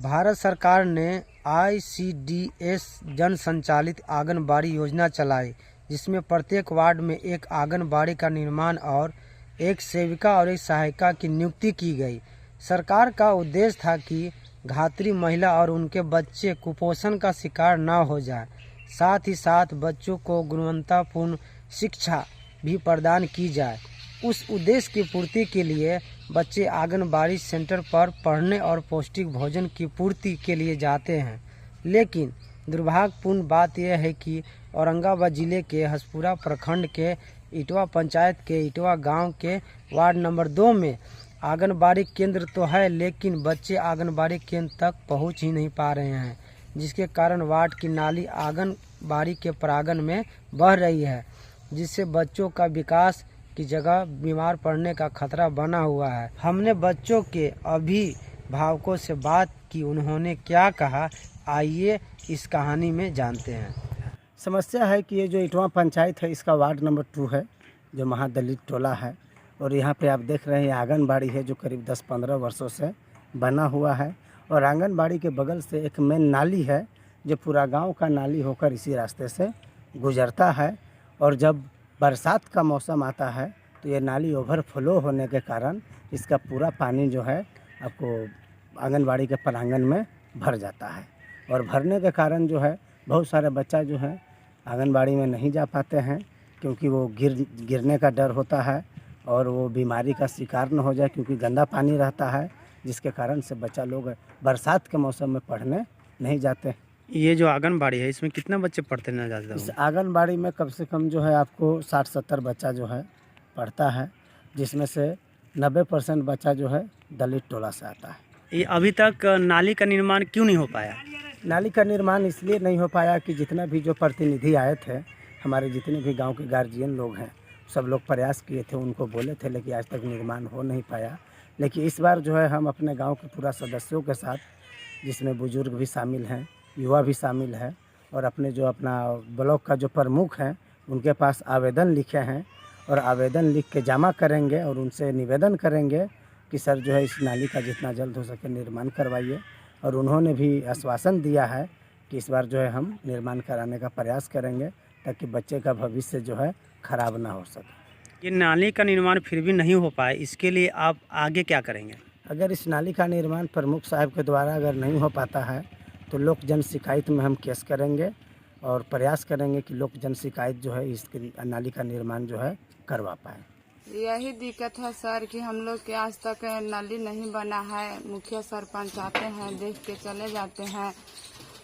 भारत सरकार ने ICDS जन संचालित आंगनबाड़ी योजना चलाई, जिसमें प्रत्येक वार्ड में एक आंगनबाड़ी का निर्माण और एक सेविका और एक सहायिका की नियुक्ति की गई। सरकार का उद्देश्य था कि धात्री महिला और उनके बच्चे कुपोषण का शिकार न हो जाएं। साथ ही साथ बच्चों को गुणवत्तापूर्ण शिक्षा भी प्रदान की जाए। उस उद्देश्य की पूर्ति के लिए बच्चे आंगनबाड़ी सेंटर पर पढ़ने और पौष्टिक भोजन की पूर्ति के लिए जाते हैं। लेकिन दुर्भाग्यपूर्ण बात यह है कि औरंगाबाद जिले के हसपुरा प्रखंड के इटवा पंचायत के इटवा गांव के वार्ड नंबर 2 में आंगनबाड़ी केंद्र तो है, लेकिन बच्चे आंगनबाड़ी केंद्र तक पहुंच ही नहीं पा रहे हैं, जिसके कारण वार्ड की नाली आंगनबाड़ी के प्रांगण में बह रही है, जिससे बच्चों का विकास की जगह बीमार पड़ने का खतरा बना हुआ है। हमने बच्चों के अभिभावकों से बात की, उन्होंने क्या कहा, आइए इस कहानी में जानते हैं। समस्या है कि ये जो इटवा पंचायत है, इसका वार्ड नंबर 2 है, जो महादलित टोला है, और यहाँ पे आप देख रहे हैं आंगनबाड़ी है जो करीब 10-15 वर्षों से बना हुआ है। और आंगनबाड़ी के बगल से एक मेन नाली है जो पूरा गांव का नाली होकर इसी रास्ते से गुजरता है। और जब बरसात का मौसम आता है तो ये नाली ओवरफ्लो होने के कारण इसका पूरा पानी जो है आपको आंगनबाड़ी के प्रांगण में भर जाता है। और भरने के कारण जो है बहुत सारे बच्चा जो है आंगनबाड़ी में नहीं जा पाते हैं, क्योंकि वो गिरने का डर होता है और वो बीमारी का शिकार न हो जाए, क्योंकि गंदा पानी रहता है, जिसके कारण से बच्चा लोग बरसात के मौसम में पढ़ने नहीं जाते। ये जो आंगनबाड़ी है, इसमें कितना बच्चे पढ़ते हैं ज़्यादा? इस आंगनबाड़ी में कम से कम जो है आपको 60-70 बच्चा जो है पढ़ता है, जिसमें से 90% बच्चा जो है दलित टोला से आता है। ये अभी तक नाली का निर्माण क्यों नहीं हो पाया? नाली का निर्माण इसलिए नहीं हो पाया कि जितना भी जो प्रतिनिधि आए थे, हमारे जितने भी गांव के गार्जियन लोग हैं, सब लोग प्रयास किए थे, उनको बोले थे, लेकिन आज तक निर्माण हो नहीं पाया। लेकिन इस बार जो है हम अपने गांव के पूरा सदस्यों के साथ, जिसमें बुजुर्ग भी शामिल हैं, युवा भी शामिल है, और अपने जो अपना ब्लॉक का जो प्रमुख हैं उनके पास आवेदन लिखे हैं, और आवेदन लिख के जमा करेंगे और उनसे निवेदन करेंगे कि सर जो है इस नाली का जितना जल्द हो सके निर्माण करवाइए। और उन्होंने भी आश्वासन दिया है कि इस बार जो है हम निर्माण कराने का प्रयास करेंगे, ताकि बच्चे का भविष्य जो है ख़राब ना हो सके। ये नाली का निर्माण फिर भी नहीं हो पाए, इसके लिए आप आगे क्या करेंगे? अगर इस नाली का निर्माण प्रमुख साहब के द्वारा अगर नहीं हो पाता है तो लोक जन शिकायत में हम केस करेंगे और प्रयास करेंगे कि लोक जन शिकायत जो है इस नाली का निर्माण जो है करवा पाए। यही दिक्कत है सर कि हम लोग के आज तक नाली नहीं बना है। मुखिया सरपंच आते हैं, देख के चले जाते हैं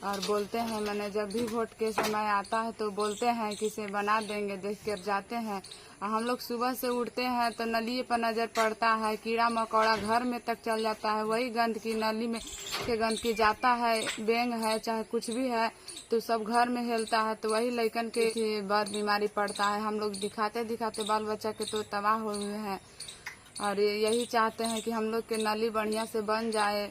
और बोलते हैं, मैंने जब भी वोट के समय आता है तो बोलते हैं कि इसे बना देंगे, देख कर जाते हैं। और हम लोग सुबह से उठते हैं तो नली पर नज़र पड़ता है, कीड़ा मकोड़ा घर में तक चल जाता है, वही गंदगी नली में के गंदगी जाता है, बेंग है चाहे कुछ भी है तो सब घर में हेलता है, तो वही लइकन के बाद बीमारी पड़ता है। हम लोग दिखाते दिखाते बाल बच्चा के तो तबाह हुए हैं, और यही चाहते हैं कि हम लोग के नली बढ़िया से बन जाए।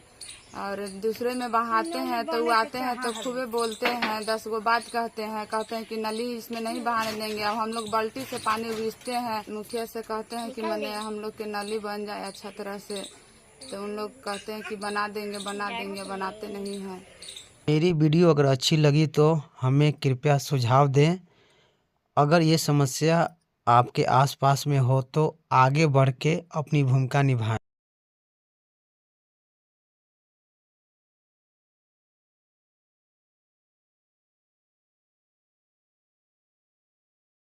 और दूसरे में बहाते हैं तो वो आते हैं तो खूबे बोलते हैं, 10 गो बात कहते हैं कि नली इसमें नहीं बहाने देंगे। अब हम लोग बाल्टी से पानी उगीचते हैं, मुखिया से कहते हैं कि मैंने हम लोग के नली बन जाए अच्छा तरह से, तो उन लोग कहते हैं कि बना देंगे, बनाते नहीं हैं। मेरी वीडियो अगर अच्छी लगी तो हमें कृपया सुझाव दें। अगर ये समस्या आपके आसपास में हो तो आगे बढ़ के अपनी भूमिका निभाएं।